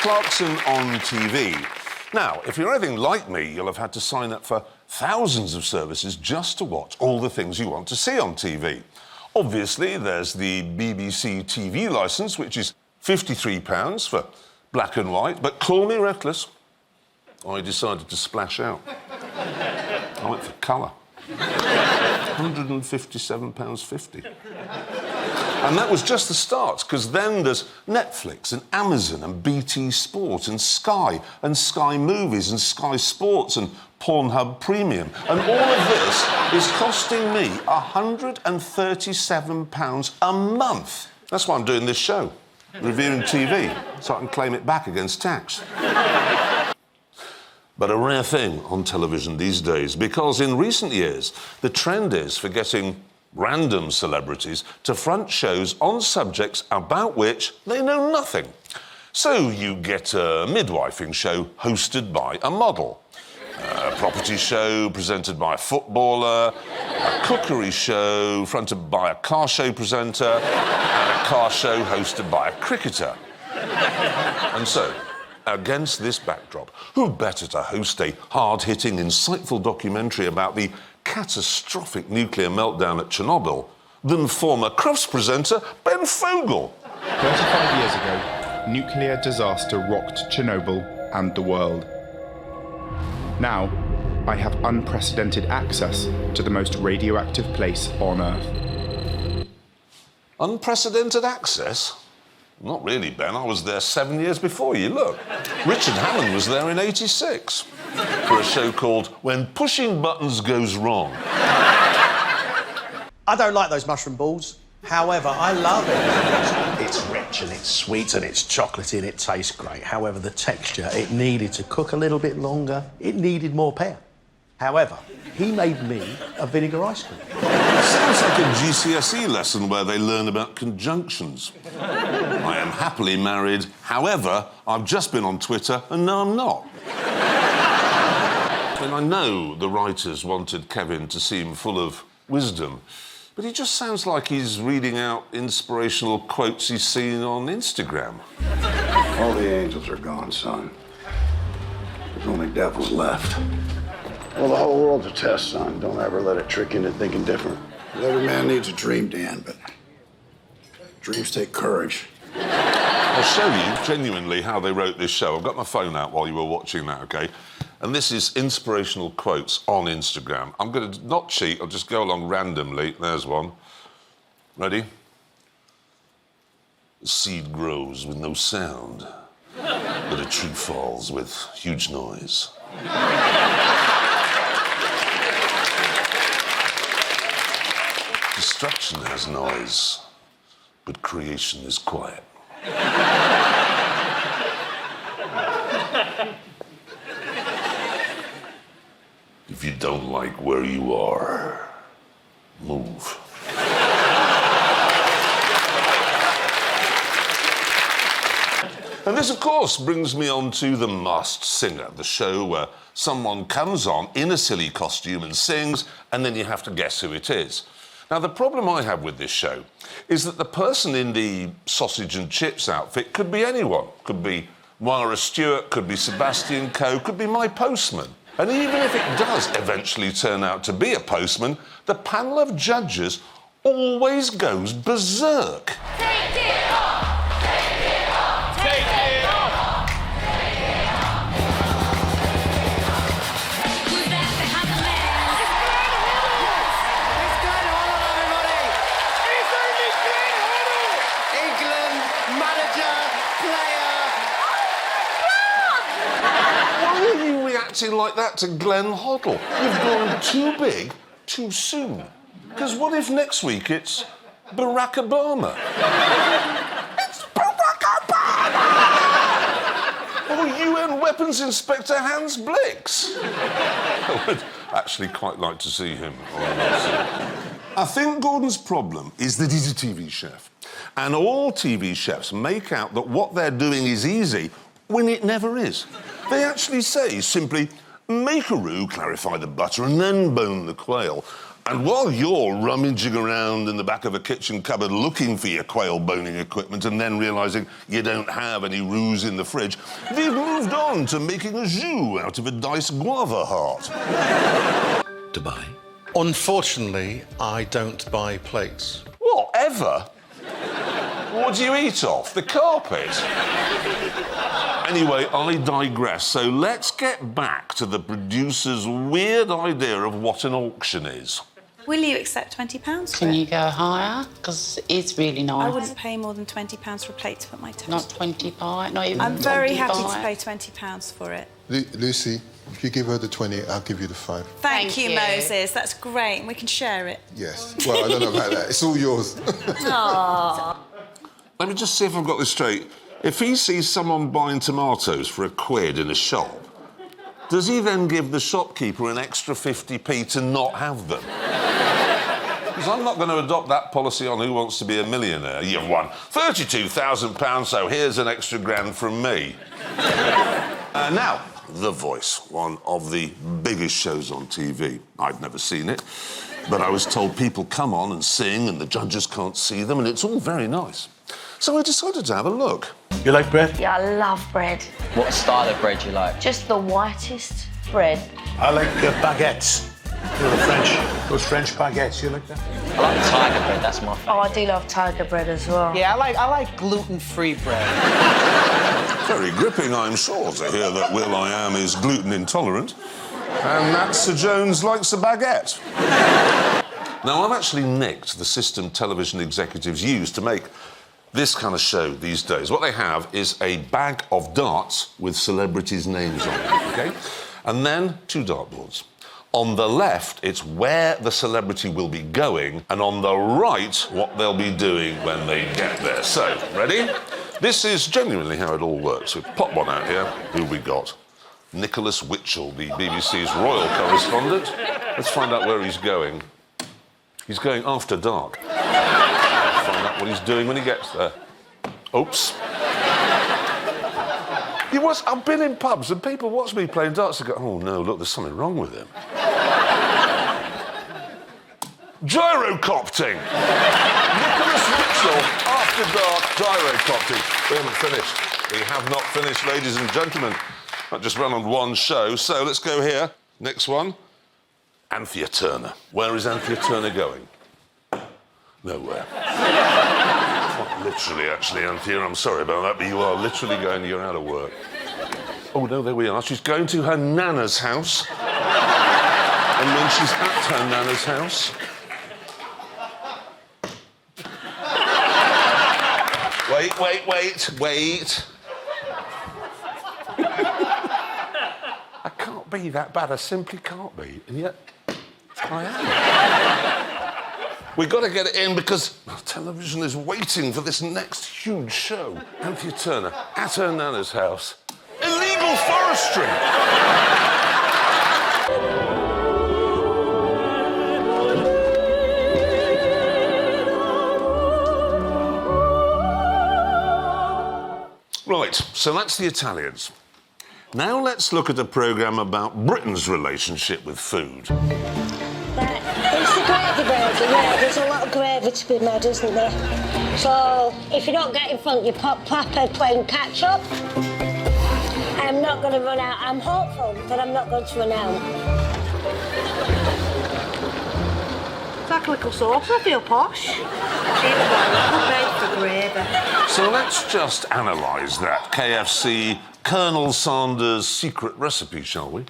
Clarkson on TV. Now, if you're anything like me, you'll have had to sign up for thousands of services just to watch all the things you want to see on TV. Obviously, there's the BBC TV licence, which is £53 for black and white, but call me reckless. I decided to splash out. I went for colour. £157.50. And that was just the start, because then there's Netflix and Amazon and BT Sport and Sky Movies and Sky Sports and Pornhub Premium. And all of this is costing me £137 a month. That's why I'm doing this show, reviewing TV, so I can claim it back against tax. But a rare thing on television these days, because in recent years, the trend is for getting random celebrities to front shows on subjects about which they know nothing. So you get a midwifing show hosted by a model, a property show presented by a footballer, a cookery show fronted by a car show presenter, and a car show hosted by a cricketer. And so, against this backdrop, who better to host a hard-hitting, insightful documentary about the catastrophic nuclear meltdown at Chernobyl than former Crufts presenter Ben Fogle? 35 years ago, nuclear disaster rocked Chernobyl and the world. Now, I have unprecedented access to the most radioactive place on Earth. Unprecedented access? Not really, Ben. I was there 7 years before you. Look, Richard Hammond was there in '86 for a show called When Pushing Buttons Goes Wrong. I don't like those mushroom balls. However, I love it. It's rich and it's sweet and it's chocolatey and it tastes great. However, the texture, it needed to cook a little bit longer. It needed more pear. However, he made me a vinegar ice cream. Sounds like a GCSE lesson where they learn about conjunctions. I am happily married. However, I've just been on Twitter and no, I'm not. And I know the writers wanted Kevin to seem full of wisdom, but he just sounds like he's reading out inspirational quotes he's seen on Instagram. All the angels are gone, son. There's only devils left. Well, the whole world's a test, son. Don't ever let it trick you into thinking different. Every man needs a dream, Dan, but dreams take courage. I'll show you, genuinely, how they wrote this show. I've got my phone out while you were watching that, OK? And this is inspirational quotes on Instagram. I'm going to not cheat, I'll just go along randomly. There's one. Ready? A seed grows with no sound, but a tree falls with huge noise. Destruction has noise, but creation is quiet. If you don't like where you are, move. And this, of course, brings me on to The Masked Singer, the show where someone comes on in a silly costume and sings, and then you have to guess who it is. Now, the problem I have with this show is that the person in the sausage and chips outfit could be anyone. Could be Moira Stewart, could be Sebastian Coe, could be my postman. And even if it does eventually turn out to be a postman, the panel of judges always goes berserk. Take it off! Take it off! Take it off! Take it off! Who's that behind the mask? It's Glenn Hoddle, everybody! It's only Glenn Hoddle! England manager, player. Why are you reacting like that to Glenn Hoddle? You've grown too big too soon. Because what if next week it's Barack Obama? It's Barack Obama! Or UN Weapons Inspector Hans Blix. I would actually quite like to see him. I think Gordon's problem is that he's a TV chef. And all TV chefs make out that what they're doing is easy when it never is. They actually say simply, make a roux, clarify the butter, and then bone the quail. And while you're rummaging around in the back of a kitchen cupboard looking for your quail boning equipment and then realising you don't have any roux in the fridge, they've moved on to making a jus out of a diced guava heart. Dubai. Unfortunately, I don't buy plates. Whatever? What do you eat off? The carpet? Anyway, I digress. So let's get back to the producer's weird idea of what an auction is. Will you accept £20 for Can it? you go higher? Because it's really nice. I wouldn't pay more than £20 for a plate to put my toast. Not 25, not even I'm very happy to 25. pay £20 for it. Lucy, if you give her the 20, I'll give you the 5. Thank you, Moses. That's great, and we can share it. Yes. Well, I don't know about that. It's all yours. Aww. Let me just see if I've got this straight. If he sees someone buying tomatoes for £1 in a shop, does he then give the shopkeeper an extra 50p to not have them? Because I'm not going to adopt that policy on Who Wants to Be a Millionaire. You've won £32,000, so here's an extra grand from me. Now, The Voice, one of the biggest shows on TV. I've never seen it, but I was told people come on and sing and the judges can't see them, and it's all very nice. So I decided to have a look. You like bread? Yeah, I love bread. What style of bread do you like? Just the whitest bread. I like baguettes. You know, the French, those French baguettes, you like that? I like tiger bread, that's my favourite. Oh, I do love tiger bread as well. Yeah, I like gluten-free bread. Very gripping, I'm sure, to hear that Will.i.am is gluten intolerant. And that Sir Jones likes a baguette. Now, I've actually nicked the system television executives use to make this kind of show these days. What they have is a bag of darts with celebrities' names on it, OK? And then 2 dartboards. On the left, it's where the celebrity will be going, and on the right, what they'll be doing when they get there. So, ready? This is genuinely how it all works. We've popped one out here. Who we got? Nicholas Witchell, the BBC's royal correspondent. Let's find out where he's going. He's going after dark. Find out what he's doing when he gets there. Oops. I've been in pubs and people watch me playing darts and go, oh no, look, there's something wrong with him. Gyrocopting! Nicholas Mitchell, after dark, gyrocopting. We haven't finished. We have not finished, ladies and gentlemen. Not just run on one show, so let's go here. Next one. Anthea Turner. Where is Anthea Turner going? Nowhere. Not literally, actually, Anthea, I'm sorry about that, but you are literally going, you're out of work. Oh, no, there we are. She's going to her nana's house. And when she's at her nana's house... Wait. I can't be that bad. I simply can't be. And yet, I am. We've got to get it in because television is waiting for this next huge show. Anthea Turner at her nana's house. Illegal forestry! Right, so that's the Italians. Now let's look at a programme about Britain's relationship with food. It's the gravy burger, yeah. There's a lot of gravy to be made, isn't there? So, if you don't get in front, you pop proper plain ketchup. I'm not going to run out. I'm hopeful that I'm not going to run out. It's like a little sauce, I feel posh. For gravy. So let's just analyse that KFC Colonel Sanders secret recipe, shall we?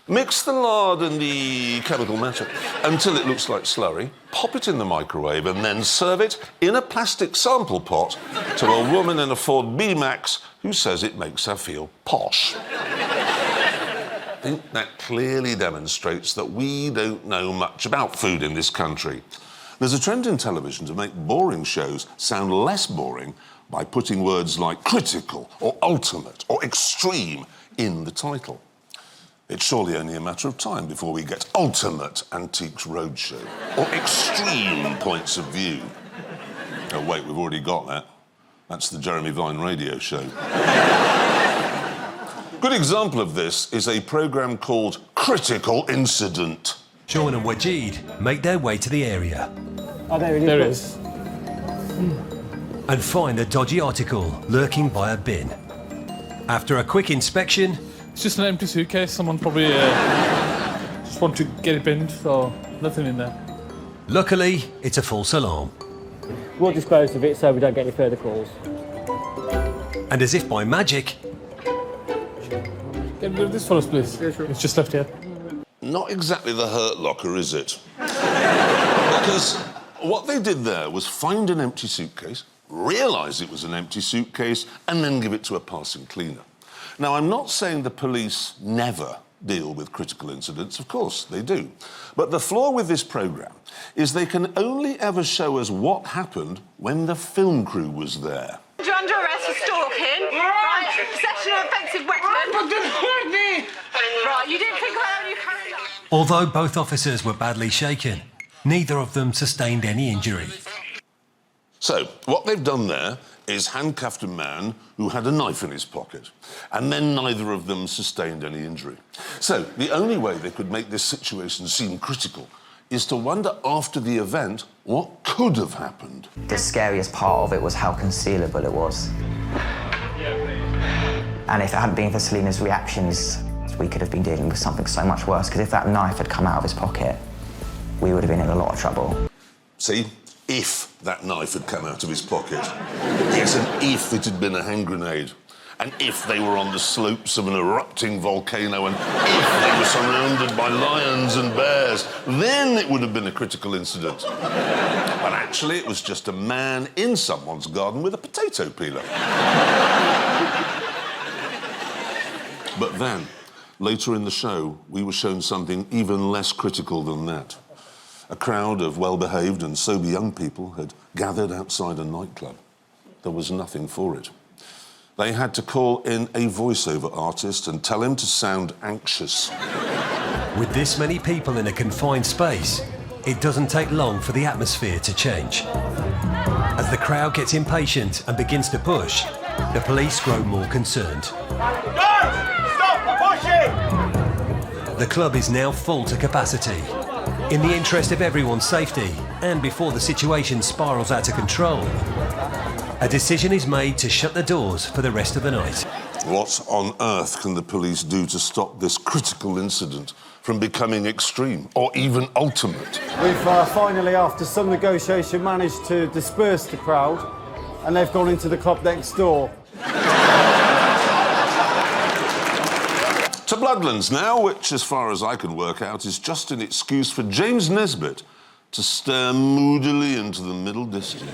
Mix the lard and the chemical matter until it looks like slurry, pop it in the microwave and then serve it in a plastic sample pot to a woman in a Ford B-Max who says it makes her feel posh. I think that clearly demonstrates that we don't know much about food in this country. There's a trend in television to make boring shows sound less boring by putting words like critical or ultimate or extreme in the title. It's surely only a matter of time before we get Ultimate Antiques Roadshow or Extreme Points of View. Oh, wait, we've already got that. That's the Jeremy Vine radio show. Good example of this is a programme called Critical Incident. Sean and Wajid make their way to the area. Oh, there it is. There it is. And find the dodgy article lurking by a bin. After a quick inspection... It's just an empty suitcase. Someone probably just want to get it binned, so nothing in there. Luckily, it's a false alarm. We'll dispose of it so we don't get any further calls. And as if by magic... Get rid of this for us, please. Yeah, sure. It's just left here. Not exactly the hurt locker, is it? Because what they did there was find an empty suitcase, realise it was an empty suitcase, and then give it to a passing cleaner. Now, I'm not saying the police never deal with critical incidents. Of course, they do. But the flaw with this programme is they can only ever show us what happened when the film crew was there. You're under arrest for stalking. Right, possession of offensive weapon. Right, you didn't think about how you carried on. Although both officers were badly shaken, neither of them sustained any injury. So, what they've done there is handcuffed a man who had a knife in his pocket, and then neither of them sustained any injury. So, the only way they could make this situation seem critical is to wonder after the event what could have happened. The scariest part of it was how concealable it was. And if it hadn't been for Selena's reactions, we could have been dealing with something so much worse, because if that knife had come out of his pocket, we would have been in a lot of trouble. See? If that knife had come out of his pocket. It's an if it had been a hand grenade. And if they were on the slopes of an erupting volcano, and if they were surrounded by lions and bears, then it would have been a critical incident. But actually, it was just a man in someone's garden with a potato peeler. But then, later in the show, we were shown something even less critical than that. A crowd of well-behaved and sober young people had gathered outside a nightclub. There was nothing for it. They had to call in a voiceover artist and tell him to sound anxious. With this many people in a confined space, it doesn't take long for the atmosphere to change. As the crowd gets impatient and begins to push, the police grow more concerned. Guards! Stop pushing! The club is now full to capacity. In the interest of everyone's safety, and before the situation spirals out of control, a decision is made to shut the doors for the rest of the night. What on earth can the police do to stop this critical incident from becoming extreme or even ultimate? We've finally, after some negotiation, managed to disperse the crowd, and they've gone into the club next door. To Bloodlands now, which, as far as I can work out, is just an excuse for James Nesbitt to stare moodily into the middle distance.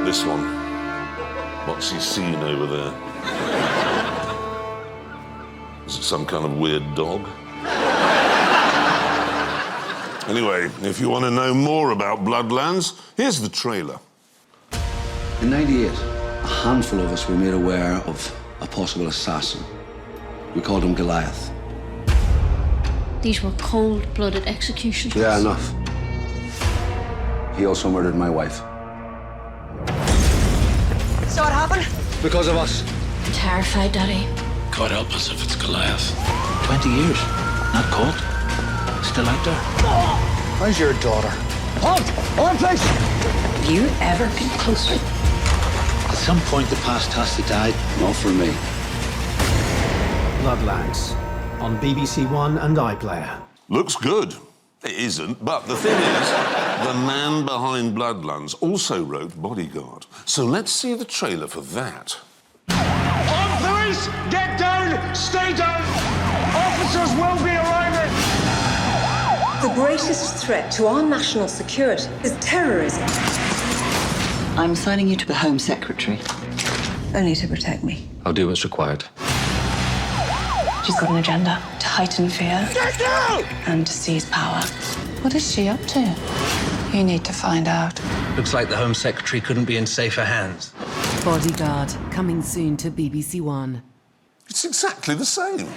This one. What's he seen over there? Is it some kind of weird dog? Anyway, if you want to know more about Bloodlands, here's the trailer. In '98, a handful of us were made aware of a possible assassin. We called him Goliath. These were cold-blooded executions. Yeah, enough. He also murdered my wife. So what happened? Because of us. I'm terrified, Daddy. God help us if it's Goliath. 20 years, not caught. Still out there. How's your daughter? Halt! Hold, please! Have you ever been closer? At some point, the past has to die. Not for me. Bloodlands on BBC One and iPlayer. Looks good. It isn't, but the thing is, the man behind Bloodlands also wrote Bodyguard. So let's see the trailer for that. On police! Get down! Stay down! Officers will be arriving! The greatest threat to our national security is terrorism. I'm assigning you to the Home Secretary. Only to protect me. I'll do what's required. Do She's got an agenda to heighten fear and to seize power. What is she up to? You need to find out. Looks like the Home Secretary couldn't be in safer hands. Bodyguard, coming soon to BBC One. It's exactly the same.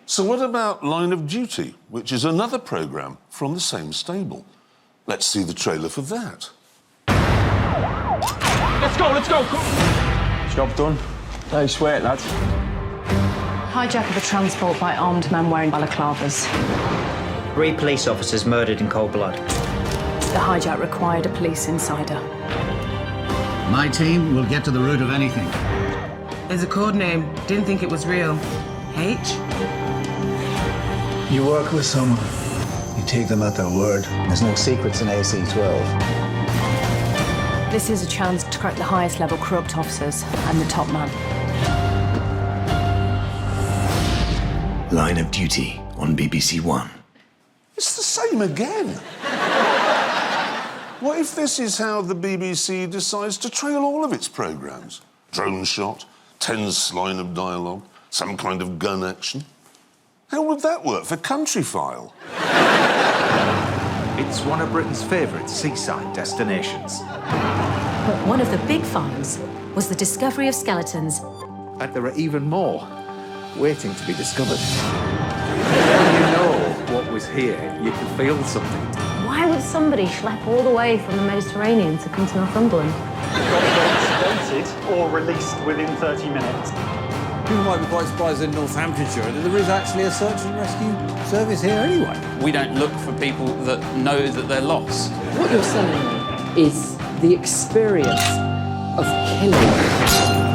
So what about Line of Duty, which is another programme from the same stable? Let's see the trailer for that. Let's go, let's go. Job done. Don't sweat, lads. Hijack of a transport by armed men wearing balaclavas. 3 police officers murdered in cold blood. The hijack required a police insider. My team will get to the root of anything. There's a code name. Didn't think it was real. H? You work with someone. You take them at their word. There's no secrets in AC-12. This is a chance to crack the highest level corrupt officers and the top man. Line of Duty on BBC One. It's the same again. What if this is how the BBC decides to trail all of its programmes? Drone shot, tense line of dialogue, some kind of gun action. How would that work for Countryfile? It's one of Britain's favourite seaside destinations. But one of the big finds was the discovery of skeletons. And there are even more waiting to be discovered. When you know what was here, you can feel something. Why would somebody schlep all the way from the Mediterranean to come to Northumberland? Sedated or released within 30 minutes. People might be quite surprised in Northamptonshire that there is actually a search and rescue service here anyway. We don't look for people that know that they're lost. What you're selling is the experience of killing.